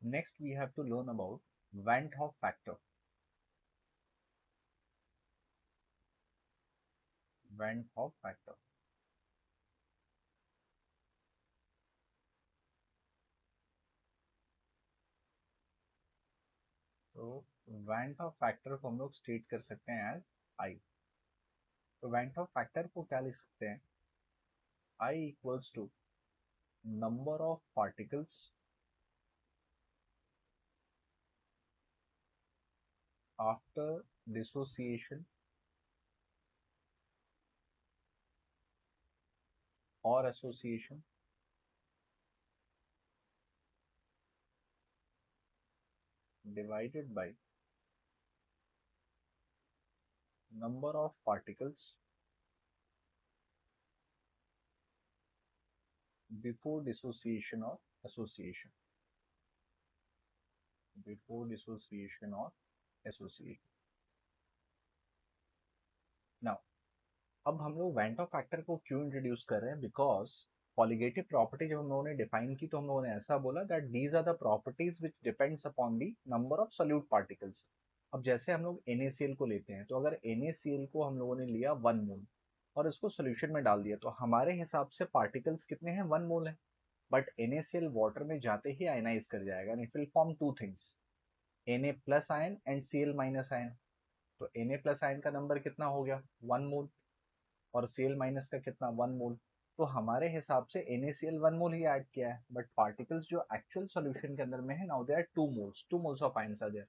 Next, we have to learn about Van 't Hoff factor. Van 't Hoff factor. तो Van 't Hoff factor को हम लोग state कर सकते हैं एज I. तो Van 't Hoff factor को क्या लिख सकते हैं? I equals to number of particles after dissociation or association divided by number of particles before dissociation or association. Before dissociation or association. Now, अब हम लोग वेंट ऑफ फैक्टर को क्यों इंट्रोड्यूस कर रहे हैं? बिकॉज कॉलिगेटिव प्रॉपर्टी जब हम लोगों ने डिफाइन की तो हम लोगों ने ऐसा बोला that these are the properties which depends upon the number of solute particles. अब जैसे हम लोग NaCl को लेते हैं, तो अगर NaCl को हम लोगों ने लिया 1 मोल और इसको सोल्यूशन में डाल दिया, तो हमारे हिसाब से पार्टिकल्स कितने हैं? 1 मोल है. बट NaCl वाटर में जाते ही आयनाइज कर जाएगा and it will form two things, Na plus ion and Cl minus ion. तो Na प्लस आयन का नंबर कितना हो गया? 1 मोल. और Cl माइनस का कितना? 1 मोल. तो हमारे हिसाब से NaCl 1 मोल ही ऐड किया है, बट पार्टिकल्स जो एक्चुअल सॉल्यूशन के अंदर में है now they are 2 moles of ions are there.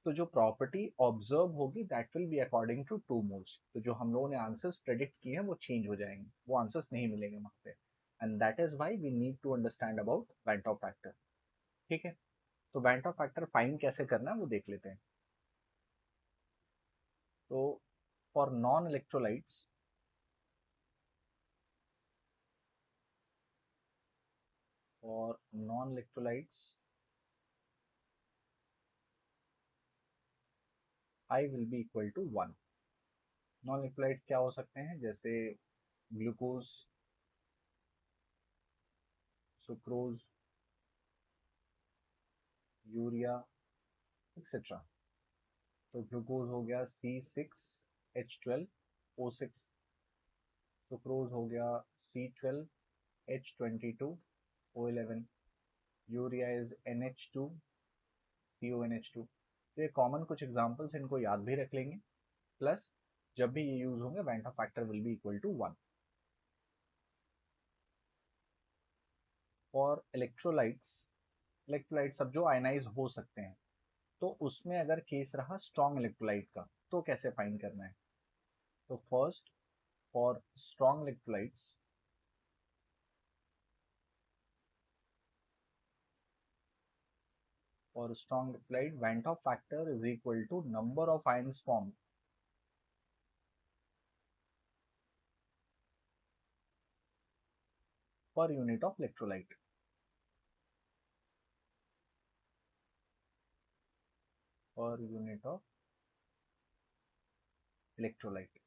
तो जो प्रॉपर्टी ऑब्जर्व होगी that will be according to 2 moles. तो जो हम लोगों ने आंसर्स प्रेडिक्ट किए हैं वो चेंज हो जाएंगे, वो आंसर्स नहीं मिलेंगे वहां पे. And that is why we need to understand about van't Hoff factor. ठीक है, तो वेंट ऑफ फैक्टर फाइंड कैसे करना है वो देख लेते हैं. तो फॉर नॉन इलेक्ट्रोलाइट्स, और non electrolytes I will be equal to 1. Non electrolytes क्या हो सकते हैं? जैसे ग्लूकोज, सुक्रोज, यूरिया, एक्सेट्रा. तो ग्लूकोज हो गया C6H12O6, सुक्रोज हो गया C12H22O11, यूरिया इज NH2CONH2. तो ये कॉमन कुछ एग्जांपल्स, इनको याद भी रख लेंगे. प्लस जब भी ये यूज होंगे van't Hoff factor will be equal to 1. For electrolytes, electrolytes अब जो आयनाइज हो सकते हैं, तो उसमें अगर केस रहा स्ट्रॉन्ग इलेक्ट्रोलाइट का, तो कैसे फाइंड करना है? तो first, for strong electrolytes, for strong electrolyte Van't Hoff factor is equal to number of ions formed per unit of electrolyte. Per unit of electrolyte.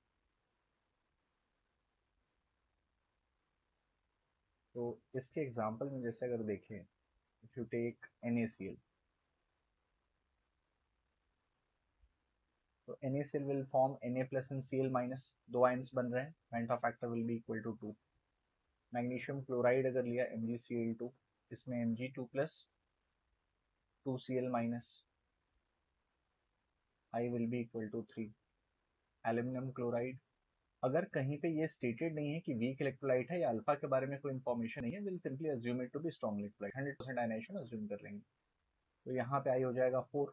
तो इसके एग्जांपल में जैसे अगर देखें, इफ यू टेक NaCl, तो NaCl will form Na plus and Cl minus, दो ions बन रहे हैं, Van't Hoff factor will be equal to 2. Magnesium chloride अगर लिया MgCl2, इसमें Mg2 plus 2Cl minus, I will be equal to 3. Aluminium chloride, अगर कहीं पे ये स्टेटेड नहीं है कि वीक इलेक्ट्रोलाइट है या अल्फा के बारे में कोई इंफॉर्मेशन नहीं है, will simply assume it to be strong electrolyte, 100% ionisation assume कर लेंगे. तो यहाँ पे आई हो जाएगा 4.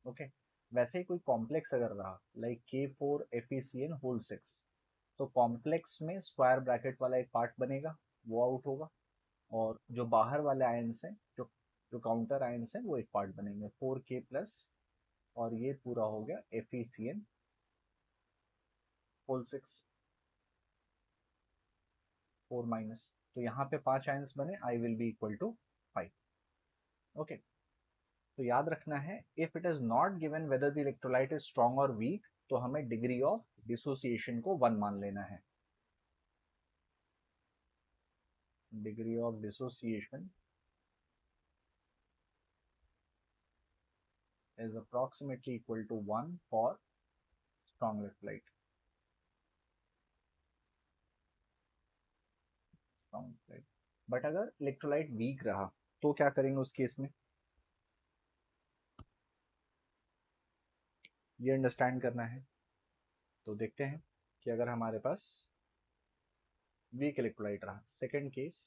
ओके. वैसे ही कोई कॉम्प्लेक्स अगर रहा लाइक K4FeCN होल 6, तो कॉम्प्लेक्स में स्क्वायर ब्रैकेट वाला एक पार्ट बनेगा, वो आउट होगा. और जो बाहर वाले आयंस हैं, जो जो काउंटर आयंस हैं, वो एक पार्ट बनेंगे 4K प्लस, और ये पूरा हो गया FeCN होल 6 4 माइनस. तो यहाँ पे 5 आयंस बने, I will be equal to 5. Okay. तो याद रखना है, if it is not given whether the electrolyte is strong और वीक, तो हमें डिग्री ऑफ डिसोसिएशन को 1 मान लेना है. Degree of dissociation is approximately equal to 1 for strong electrolyte. But अगर इलेक्ट्रोलाइट वीक रहा तो क्या करेंगे उस केस में, ये अंडरस्टैंड करना है। तो देखते हैं कि अगर हमारे पास वीक इलेक्ट्रोलाइट रहा, second case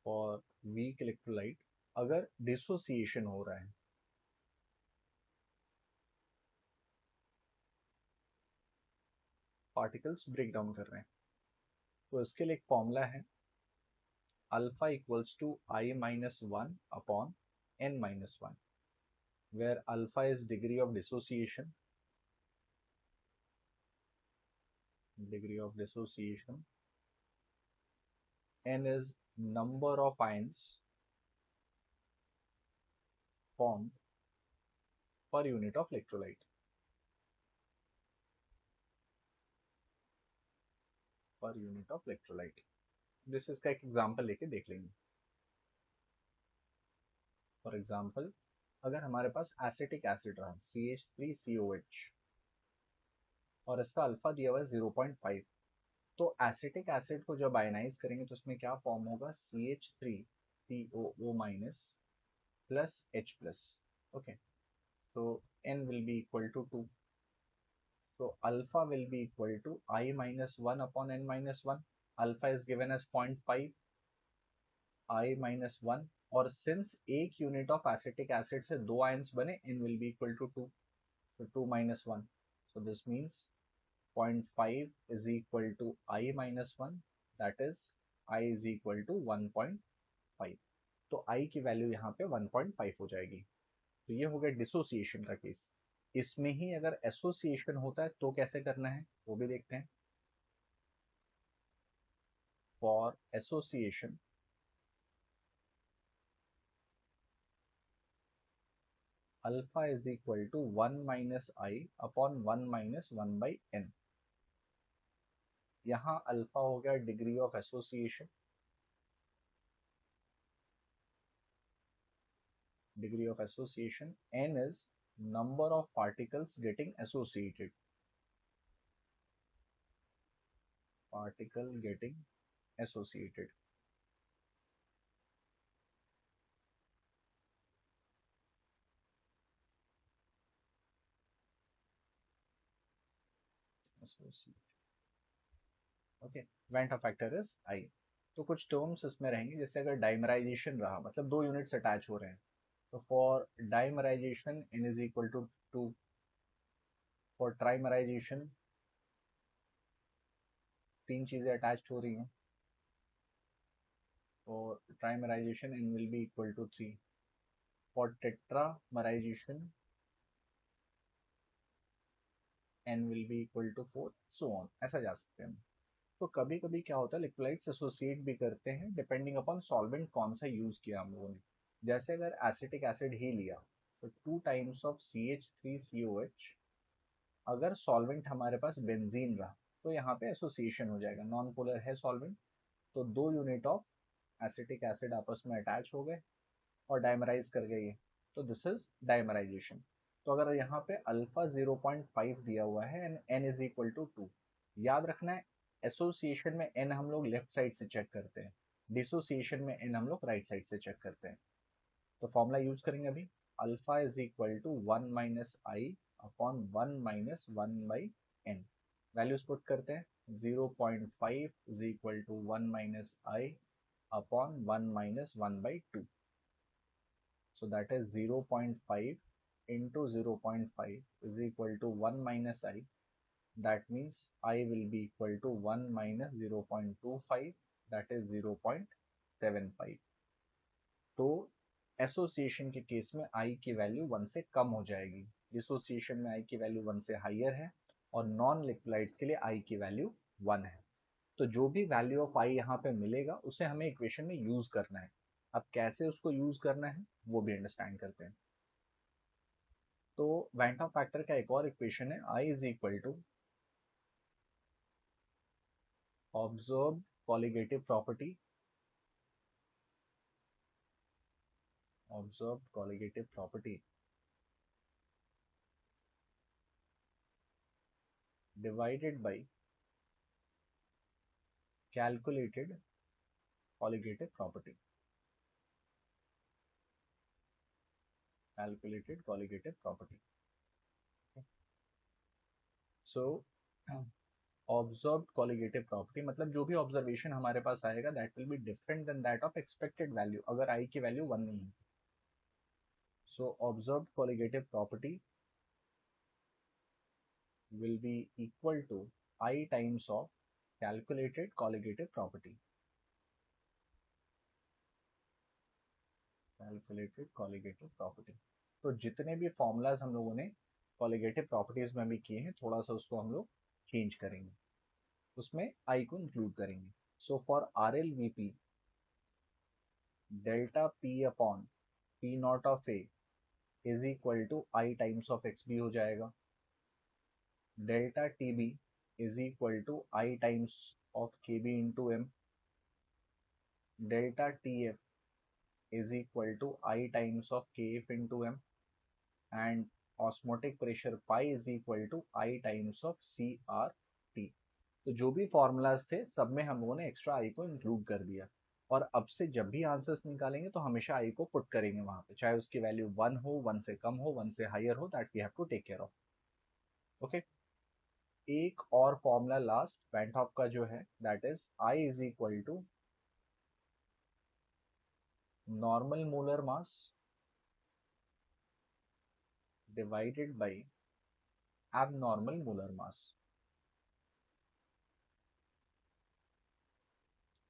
for weak electrolyte, अगर डिसोसिएशन हो रहा है, पार्टिकल्स ब्रेक डाउन कर रहे हैं, तो इसके लिए एक फॉर्मूला है alpha equals to i minus one upon n minus one, where alpha is degree of dissociation, n is number of ions formed per unit of electrolyte, जिस इसका एक एग्जांपल लेके देख लेंगे। फॉर एग्जांपल, अगर हमारे पास एसिटिक एसिड रहा CH3COH और इसका अल्फा दिया हुआ है 0.5, तो एसिटिक एसिड को जब आयनाइज करेंगे तो उसमें क्या फॉर्म होगा, CH3COO minus plus H plus. Okay, तो N will be equal to 2, so alpha will be equal to I minus 1 upon n minus 1. Alpha is given as 0.5, I minus 1, और since एक unit of acetic acid से दो ions बने, n will be equal to 2, so 2 minus 1, so this means 0.5 is equal to I minus 1, that is I is equal to 1.5, तो I की value यहाँ पे 1.5 हो जाएगी। तो ये हो गया डिसोसिएशन का केस। इसमें ही अगर एसोसिएशन होता है तो कैसे करना है वो भी देखते हैं। For association alpha is equal to 1 minus i upon 1 minus 1 by n. यहाँ अल्फा हो गया degree of association, n is number of particles getting associated, associated okay, van't factor is i. तो कुछ टर्म्स इसमें रहेंगे, जैसे अगर डाइमराइजेशन रहा, मतलब दो यूनिट्स अटैच हो रहे हैं, तो for dimerisation n is equal to 2, for trimerisation तीन चीजें अटैच हो रही हैं, for trimerisation n will be equal to 3, for tetramerisation n will be equal to 4, so on, ऐसा जा सकते हैं। तो कभी कभी क्या होता है, इलेक्ट्रोलाइट्स एसोसिएट भी करते हैं डिपेंडिंग अपॉन सॉल्वेंट कौन सा यूज किया हम लोगों ने। जैसे अगर एसिटिक एसिड ही लिया तो 2 टाइम्स ऑफ CH3COH, अगर सॉल्वेंट हमारे पास बेंजीन रहा तो यहाँ पे एसोसिएशन हो जाएगा, नॉन पोलर है सॉल्वेंट, तो दो यूनिट ऑफ एसिटिक एसिड आपस में अटैच हो गए और डाइमराइज कर गए ये, तो दिस इज डाइमराइजेशन। तो अगर यहाँ पे अल्फा 0.5 दिया हुआ है and n is equal to 2, याद रखना है एसोसिएशन में n हम लोग लेफ्ट साइड से चेक करते हैं, डिसोसिएशन में n हम लोग राइट साइड से चेक करते हैं। तो फॉर्मूला यूज करेंगे अभी, alpha is equal to 1 minus i upon 1 minus 1 by n. Values put करते हैं, 0.5 is equal to 1 minus i upon 1 minus 1 by 2, so that is 0.5 into 0.5 is equal to 1 minus I, that means I will be equal to 1 minus 0.25, that is 0.75। तो association के case में I की वैल्यू 1 से कम हो जाएगी, डिसोसिएशन में I की वैल्यू 1 से हाइयर है, और नॉन इलेक्ट्रोलाइट्स के लिए I की वैल्यू 1 है। तो जो भी वैल्यू ऑफ I यहाँ पे मिलेगा उसे हमें इक्वेशन में यूज करना है। अब कैसे उसको यूज करना है वो भी अंडरस्टैंड करते हैं। तो वेंट ऑफ फैक्टर का एक और इक्वेशन है, I is equal to observe colligative property observed colligative property divided by calculated colligative property, calculated colligative property. So observed colligative property मतलब जो भी ऑब्जर्वेशन हमारे पास आएगा that will be different than that of expected value, अगर I की वैल्यू 1 नहीं है। So observed colligative property will be equal to I times of calculated colligative property, calculated colligative property। तो जितने भी फॉर्मूलाज हम लोगों ने कॉलिगेटिव प्रॉपर्टीज में भी किए हैं थोड़ा सा उसको हम लोग चेंज करेंगे, उसमें आई को इंक्लूड करेंगे। So for R L V P delta P upon P not of A is equal to I times of X B हो जाएगा। Delta T B is equal to I times of K B into M. Delta T F is equal to I times of Kf into m, and osmotic pressure pi is equal to I times of CRT। तो जो भी formulas थे सब में हम लोगों ने extra आई को इंक्लूड कर दिया, और अब से जब भी आंसर्स निकालेंगे तो हमेशा आई को पुट करेंगे वहां पे, चाहे उसकी वैल्यू 1 हो, 1 से कम हो, 1 से हायर हो, that we have to take care of. Okay, एक और फॉर्मूला लास्ट वेंट हॉफ का जो है that is i is equal to normal molar mass divided by abnormal molar mass।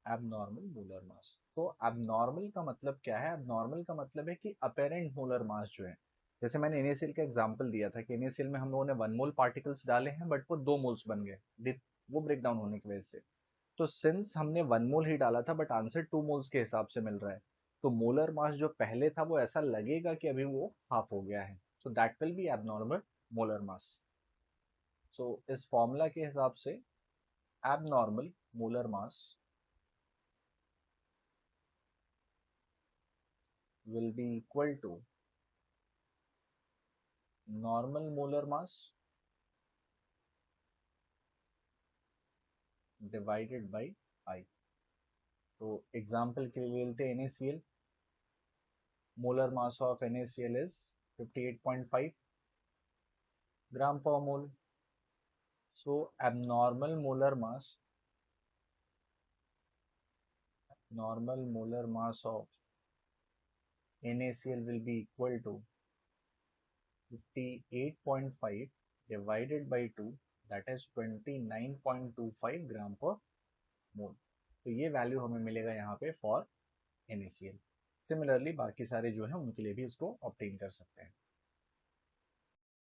abnormal molar mass, तो abnormal का मतलब क्या है? abnormal का मतलब है कि apparent molar mass जो है, जैसे मैंने NaCl का एग्जांपल दिया था कि NaCl में हम लोगों ने 1 मोल पार्टिकल्स डाले हैं बट वो 2 मोल्स बन गए वो ब्रेक डाउन होने की वजह से। तो सिंस हमने 1 मोल ही डाला था बट आंसर 2 मोल्स के हिसाब से मिल रहा है, तो मोलर मास जो पहले था वो ऐसा लगेगा कि अभी वो हाफ हो गया है, so that will be abnormal molar mass. So इस फॉर्मूला के हिसाब से abnormal molar mass will be equal to normal molar mass divided by I। तो एग्जाम्पल के लिए लेते हैं NaCl, molar mass of NaCl is 58.5 ग्राम पर मोल। सो abnormal molar mass, normal molar mass of NaCl will be equal to 58.5 divided by 2, that is 29.25 ग्राम पर मोल। तो ये value हमें मिलेगा यहाँ पे फॉर NaCl। सिमिलरली बाकी सारे जो है उनके लिए भी इसको ऑब्टेन कर सकते हैं।